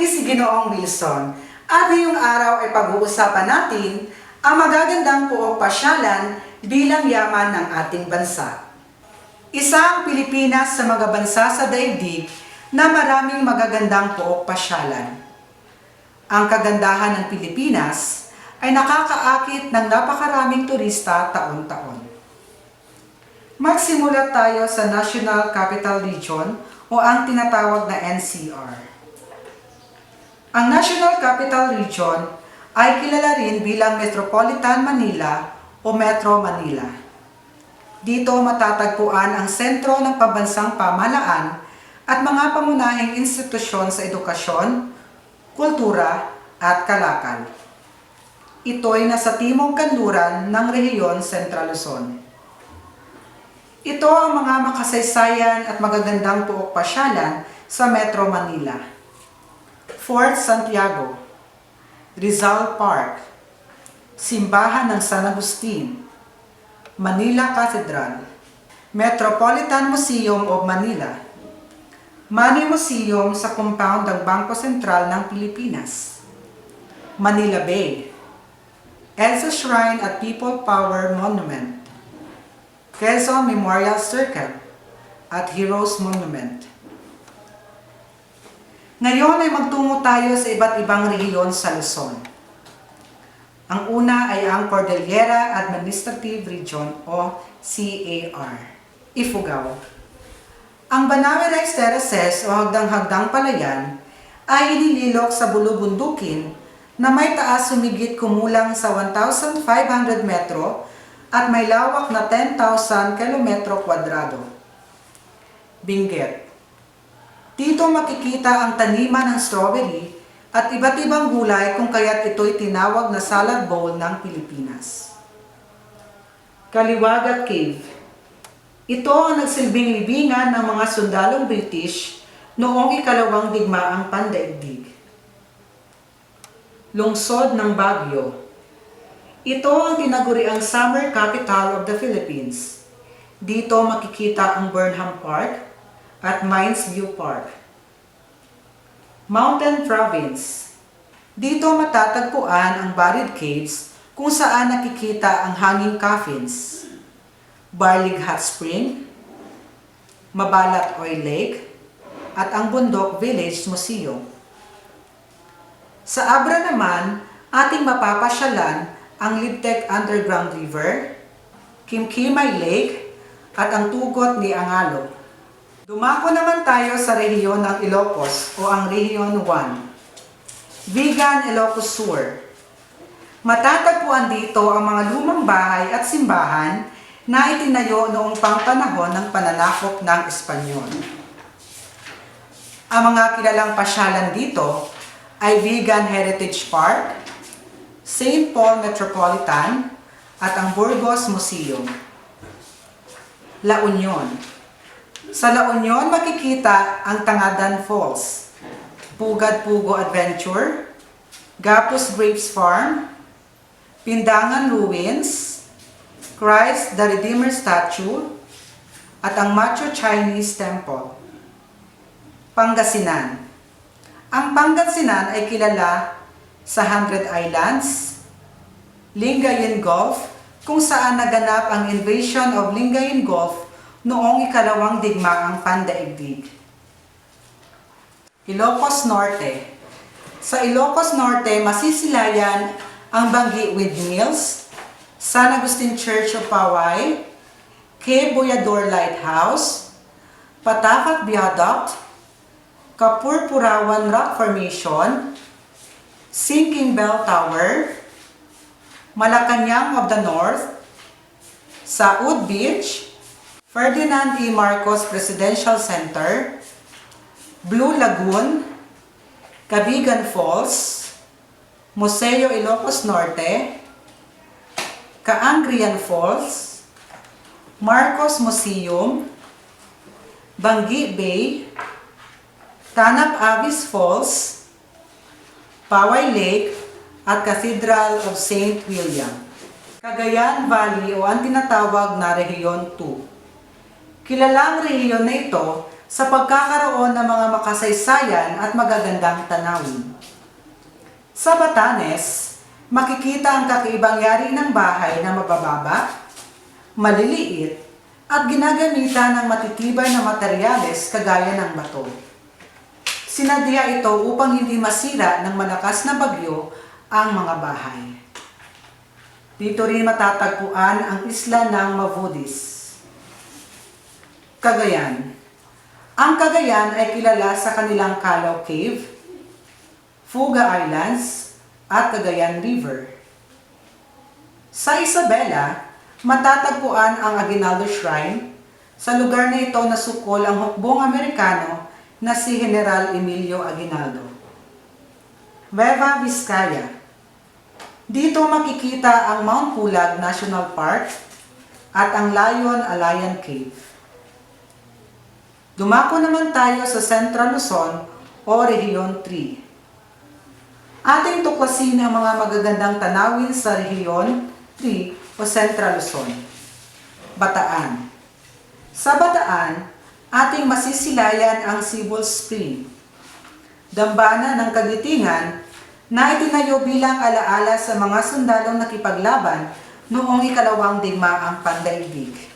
Muli si Ginoong Wilson at ngayong araw ay pag-uusapan natin ang magagandang puok pasyalan bilang yaman ng ating bansa. Isa ang Pilipinas sa mga bansa sa daigdig na maraming magagandang puok pasyalan. Ang kagandahan ng Pilipinas ay nakakaakit ng napakaraming turista taon-taon. Magsimula tayo sa National Capital Region o ang tinatawag na NCR. Ang National Capital Region ay kilala rin bilang Metropolitan Manila o Metro Manila. Dito matatagpuan ang sentro ng pambansang pamahalaan at mga pangunahing institusyon sa edukasyon, kultura at kalakal. Ito'y nasa timog kanluran ng rehiyon Central Luzon. Ito ang mga makasaysayan at magagandang puok pasyalan sa Metro Manila. Fort Santiago, Rizal Park, Simbahan ng San Agustin, Manila Cathedral, Metropolitan Museum of Manila, Money Museum sa compound ng Bangko Sentral ng Pilipinas, Manila Bay, Elsa Shrine at People Power Monument, Quezon Memorial Circle at Heroes Monument. Ngayon ay magtungo tayo sa iba't ibang rehiyon sa Luzon. Ang una ay ang Cordillera Administrative Region o CAR, Ifugao. Ang Banawe Rice Terraces o hagdang-hagdang palayan ay inililok sa bulubundukin na may taas humigit kumulang sa 1,500 metro at may lawak na 10,000 kilometro kwadrado. Benguet. Dito makikita ang taniman ng strawberry at iba't ibang gulay kung kaya't ito'y tinawag na salad bowl ng Pilipinas. Kaliwaga Cave. Ito ang nagsilbing libingan ng mga sundalong British noong ikalawang digmaang pandaigdig. Lungsod ng Baguio. Ito ang tinaguriang summer capital of the Philippines. Dito makikita ang Burnham Park at Mines View Park. Mountain Province. Dito matatagpuan ang Buried Caves kung saan nakikita ang hanging coffins, Barlig Hot Spring, Mabalat Oil Lake, at ang Bundok Village Museum. Sa Abra naman, ating mapapasyalan ang Libtec Underground River, Kimkimay Lake, at ang tugot ni Angalo. Dumako naman tayo sa rehiyon ng Ilocos o ang Rehiyon 1. Vigan Ilocos Sur. Matatagpuan dito ang mga lumang bahay at simbahan na itinayo noong pangpanahon ng pananakop ng Espanyol. Ang mga kilalang pasyalan dito ay Vigan Heritage Park, St. Paul Metropolitan, at ang Burgos Museum. La Union. Sa La Union makikita ang Tangadan Falls, Pugad Pugo Adventure, Gapos Grapes Farm, Pindangan Ruins, Christ the Redeemer Statue, at ang Macho Chinese Temple. Pangasinan. Ang Pangasinan ay kilala sa 100 Islands, Lingayen Gulf, kung saan naganap ang invasion of Lingayen Gulf noong ikalawang digmaang pandaigdig. Ilocos Norte. Sa Ilocos Norte, masisilayan ang Banggi Windmills, San Agustin Church of Paway, Cape Boyador Lighthouse, Patakat Viaduct, Kapurpurawan Rock Formation, Sinking Bell Tower, Malacanang of the North, Saud Beach, Ferdinand E. Marcos Presidential Center, Blue Lagoon, Cabigan Falls, Museo Ilocos Norte, Kaangrian Falls, Marcos Museum, Banggi Bay, Tanap Avis Falls, Paway Lake, at Cathedral of St. William. Cagayan Valley o ang tinatawag na Rehiyon 2. Kilala ang rehiyon na ito sa pagkakaroon ng mga makasaysayan at magagandang tanawin. Sa Batanes, makikita ang kakaibang yari ng bahay na mabababa, maliliit, at ginagamitan ng matitibay na materyales kagaya ng bato. Sinadya ito upang hindi masira ng malakas na bagyo ang mga bahay. Dito rin matatagpuan ang isla ng Mavudis. Cagayan. Ang Cagayan ay kilala sa kanilang Calao Cave, Fuga Islands, at Cagayan River. Sa Isabela, matatagpuan ang Aguinaldo Shrine. Sa lugar na ito nasukol ang hukbong Amerikano na si General Emilio Aguinaldo. Nueva Vizcaya. Dito makikita ang Mount Pulag National Park at ang Lion Alayan Cave. Dumako naman tayo sa Central Luzon o Rehiyon 3. Ating tuklasin ang mga magagandang tanawin sa Rehiyon 3 o Central Luzon. Bataan. Sa Bataan, ating masisilayan ang Sibol Spring, dambana ng Kagitingan na itinayo bilang alaala sa mga sundalong nakipaglaban noong ikalawang digmaang pandaigdig.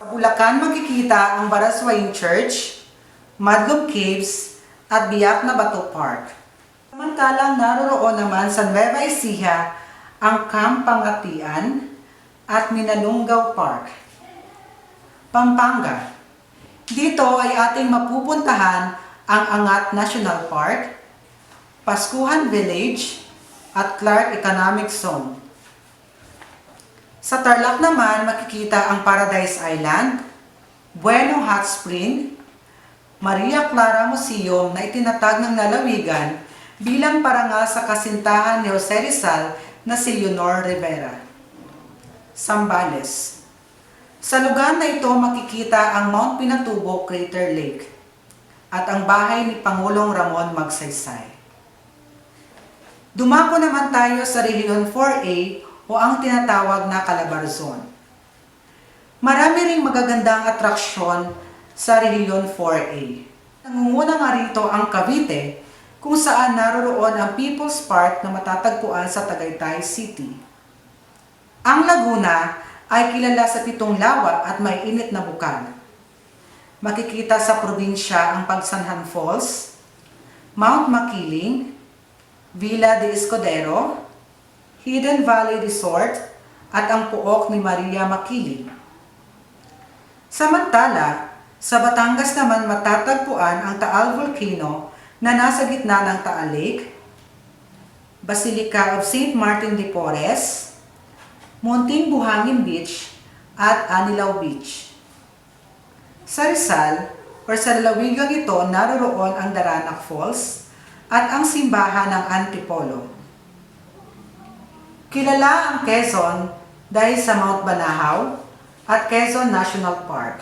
Sa Bulacan makikita ang Baraswain Church, Madlum Caves, at Biak na Bato Park. Samantalang naroroon naman sa Nueva Ecija ang Camp Pangatian at Minalungaw Park. Pampanga. Dito ay ating mapupuntahan ang Angat National Park, Pascuhan Village, at Clark Economic Zone. Sa Tarlac naman makikita ang Paradise Island, Bueno Hot Spring, Maria Clara Museum na itinatag ng lalawigan bilang parangal sa kasintahan ni Jose Rizal na si Leonor Rivera. Zambales. Sa lugar na ito makikita ang Mount Pinatubo Crater Lake at ang bahay ni Pangulong Ramon Magsaysay. Dumako naman tayo sa Rehiyon 4A o ang tinatawag na Calabarzon. Marami ring magagandang atraksyon sa Rehiyon 4A. Nangunguna nga rito ang Cavite, kung saan naroroon ang People's Park na matatagpuan sa Tagaytay City. Ang Laguna ay kilala sa 7 lawa at may init na bukal. Makikita sa probinsya ang Pagsanhan Falls, Mount Makiling, Villa de Escudero, Hidden Valley Resort, at ang Puok ni Maria Makiling. Samantala, sa Batangas naman matatagpuan ang Taal Volcano na nasa gitna ng Taal Lake, Basilica of St. Martin de Porres, Munting Buhangin Beach, at Anilao Beach. Sa Rizal, o sa lalawigang ito, naroroon ang Daranac Falls at ang simbahan ng Antipolo. Kilala ang Quezon dahil sa Mount Banahaw at Quezon National Park.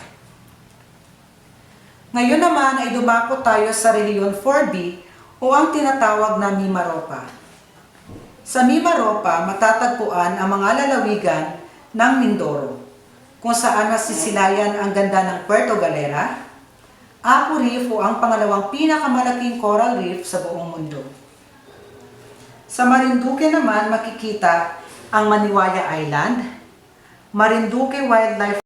Ngayon naman ay dumako tayo sa Rehiyon 4B o ang tinatawag na Mimaropa. Sa Mimaropa, matatagpuan ang mga lalawigan ng Mindoro, kung saan masisilayan ang ganda ng Puerto Galera, Apo Reef o ang pangalawang pinakamalaking coral reef sa buong mundo. Sa Marinduque naman makikita ang Maniwaya Island, Marinduque Wildlife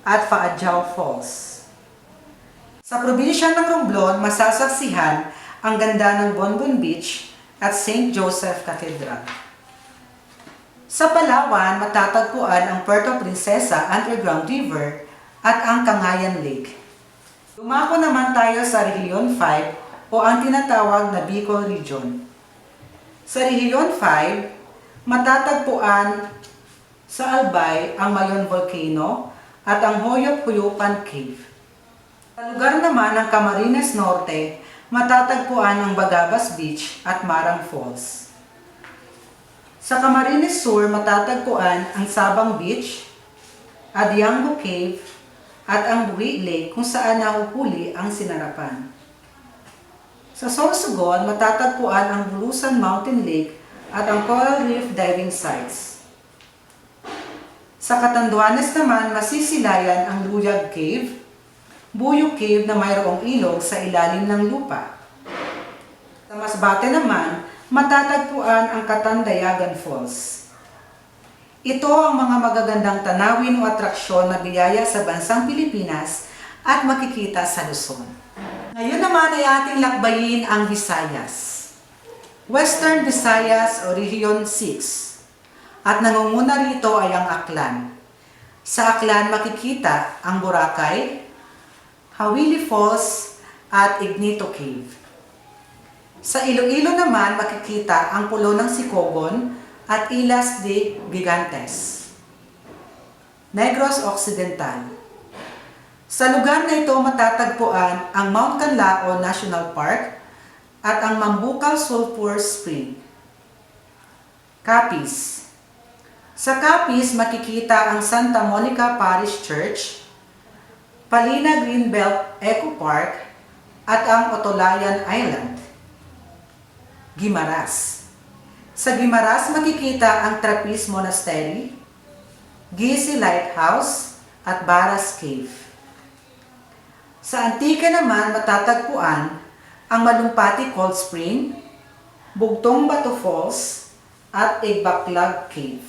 at Faadjao Falls. Sa probinsya ng Romblon, masasaksihan ang ganda ng Bonbon Beach at St. Joseph Cathedral. Sa Palawan, matatagpuan ang Puerto Princesa Underground River at ang Kangayan Lake. Dumako naman tayo sa Rehiyon 5 o ang tinatawag na Bicol Region. Sa Rehiyon 5, matatagpuan sa Albay ang Mayon Volcano at ang Hoyop-Hoyopan Cave. Sa lugar naman ng Camarines Norte, matatagpuan ang Bagabas Beach at Marang Falls. Sa Camarines Sur, matatagpuan ang Sabang Beach, Adiango Cave, at ang Buhi Lake kung saan nahuhuli ang Sinarapan. Sa Sorsogon, matatagpuan ang Bulusan Mountain Lake at ang Coral Reef Diving Sites. Sa Catanduanes naman, masisilayan ang Luyag Cave, Buyo Cave na mayroong ilog sa ilalim ng lupa. Sa Masbate naman, matatagpuan ang Katandayagan Falls. Ito ang mga magagandang tanawin o atraksyon na biyaya sa bansang Pilipinas at makikita sa Luzon. Ngayon naman ay ating lakbayin ang Visayas. Western Visayas o Region 6. At nangunguna rito ay ang Aklan. Sa Aklan makikita ang Boracay, Hawili Falls at Ignito Cave. Sa Iloilo naman makikita ang Pulo ng Sicogon at Islas de Gigantes. Negros Occidental. Sa lugar na ito matatagpuan ang Mount Canlaon National Park at ang Mambucal Sulphur Spring. Capiz. Sa Capiz makikita ang Santa Monica Parish Church, Palina Greenbelt Eco Park at ang Otolayan Island. Guimaras. Sa Guimaras makikita ang Trapiz Monastery, Gisi Lighthouse at Baras Cave. Sa Antique naman matatagpuan ang Malumpati Cold Spring, Bugtong Bato Falls at Igbaklag Cave.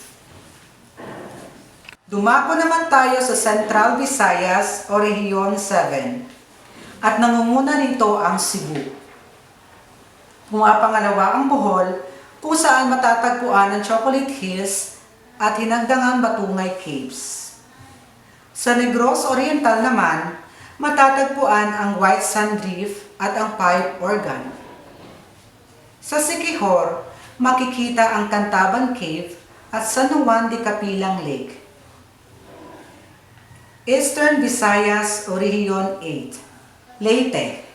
Dumako naman tayo sa Central Visayas o Region 7 at nangunguna rito ang Cebu. Pangalawa ang Bohol, kung saan matatagpuan ang Chocolate Hills at Hinagdangang Batungay Caves. Sa Negros Oriental naman, matatagpuan ang White Sand Reef at ang Pipe Organ. Sa Siquijor, makikita ang Cantaban Cave at San Juan de Capilang Lake. Eastern Visayas o Region 8. Leyte.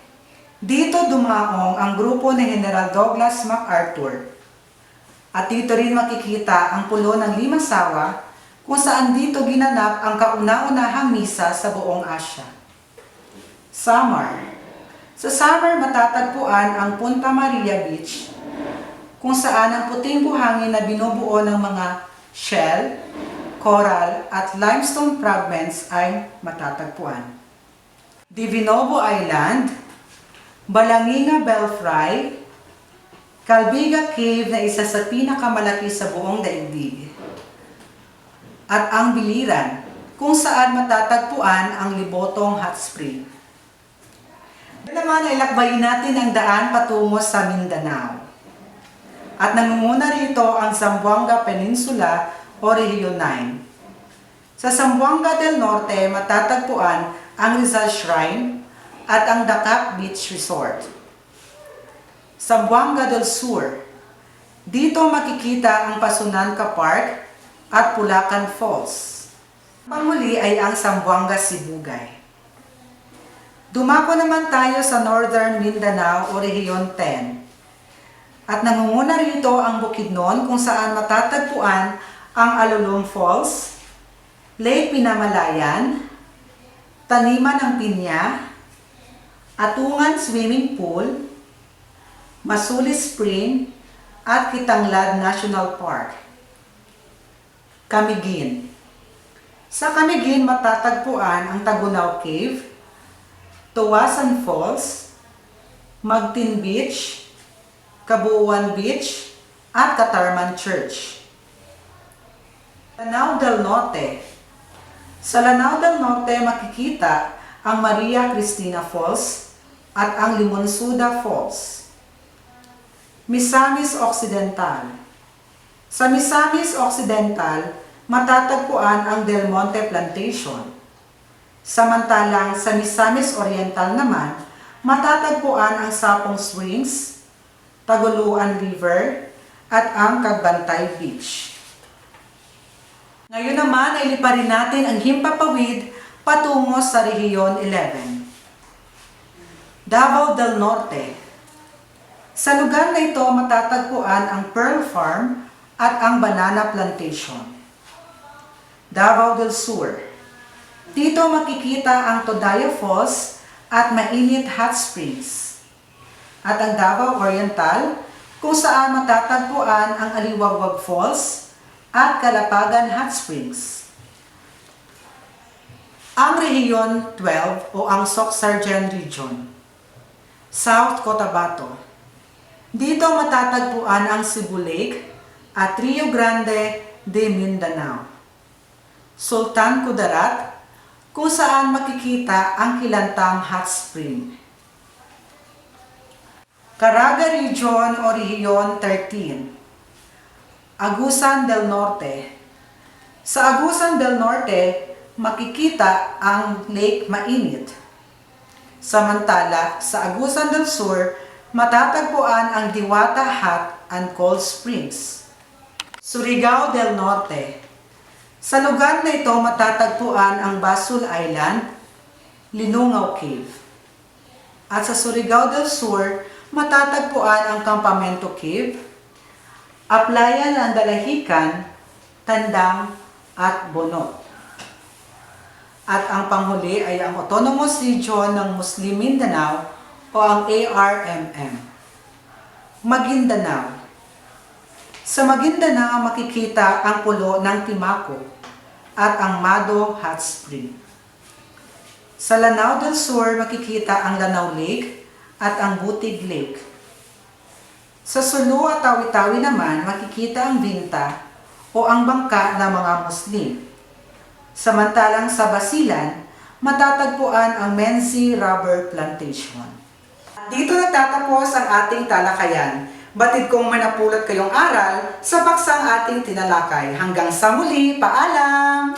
Dito dumaong ang grupo ni General Douglas MacArthur. At dito rin makikita ang Pulo ng Limasawa kung saan dito ginanap ang kauna-unahang misa sa buong Asya. Samar. Sa Samar matatagpuan ang Punta Maria Beach kung saan ang puting buhangin na binubuo ng mga shell, coral at limestone fragments ay matatagpuan. Divinovo Island, Balanginga Belfry, Calbiga Cave na isa sa pinakamalaki sa buong daigdig. At ang Biliran, kung saan matatagpuan ang Libotong Hot Spring. Ito naman ay lakbayin natin ang daan patungo sa Mindanao. At nangunguna rito ang Zamboanga Peninsula o Region 9. Sa Zamboanga del Norte matatagpuan ang Rizal Shrine at ang Dacat Beach Resort. Zamboanga del Sur. Dito makikita ang Pasunanca Park at Pulacan Falls. Panghuli ay ang Zamboanga Sibugay. Dumako naman tayo sa Northern Mindanao o Region 10. At nangunguna rito ang Bukidnon kung saan matatagpuan ang Alulong Falls, Lake Pinamalayan, Taniman ng Pinya, Atungan Swimming Pool, Masuli Spring at Kitanglad National Park. Camiguin. Sa Camiguin matatagpuan ang Tagunaw Cave, Tuwasan Falls, Magtin Beach, Cabuuan Beach at Catarman Church. Lanao del Norte. Sa Lanao del Norte makikita ang Maria Cristina Falls at ang Limonsuda Falls. Misamis Occidental. Sa Misamis Occidental, matatagpuan ang Del Monte Plantation. Samantalang sa Misamis Oriental naman, matatagpuan ang Sapong Springs, Taguluan River, at ang Cagbantay Beach. Ngayon naman ay liparin natin ang himpapawid patungo sa Region 11. Davao del Norte. Sa lugar na ito matatagpuan ang Pearl Farm at ang Banana Plantation. Davao del Sur. Dito makikita ang Todaya Falls at Mainit Hot Springs. At ang Davao Oriental kung saan matatagpuan ang Aliwagwag Falls at Kalapagan Hot Springs. Ang Rehiyon 12 o ang Soc-Sargen Region. South Cotabato. Dito matatagpuan ang Cebu Lake at Rio Grande de Mindanao. Sultan Kudarat, kung saan makikita ang Kilantang Hot Spring. Caraga Region o Rehiyon 13. Agusan del Norte. Sa Agusan del Norte, makikita ang Lake Mainit. Samantala, sa Agusan del Sur, matatagpuan ang Diwata Hot and Cold Springs. Surigao del Norte. Sa lugar na ito matatagpuan ang Basul Island, Linungaw Cave. At sa Surigao del Sur, matatagpuan ang Campamento Cave, Aplayan ng Dalahican, Tandang at Bonot. At ang panghuli ay ang Autonomous Region ng Muslim Mindanao o ang ARMM. Maguindanao. Sa Maguindanao makikita ang pulo ng Timaco at ang Mado Hot Spring. Sa Lanao del Sur makikita ang Lanao Lake at ang Butig Lake. Sa Sulu at Tawi-Tawi naman makikita ang Vinta o ang bangka ng mga Muslim. Samantalang sa Basilan, matatagpuan ang Menzi Rubber Plantation. Dito nagtatapos ang ating talakayan. Batid kong manapulot kayong aral sa paksang ating tinalakay. Hanggang sa muli, paalam!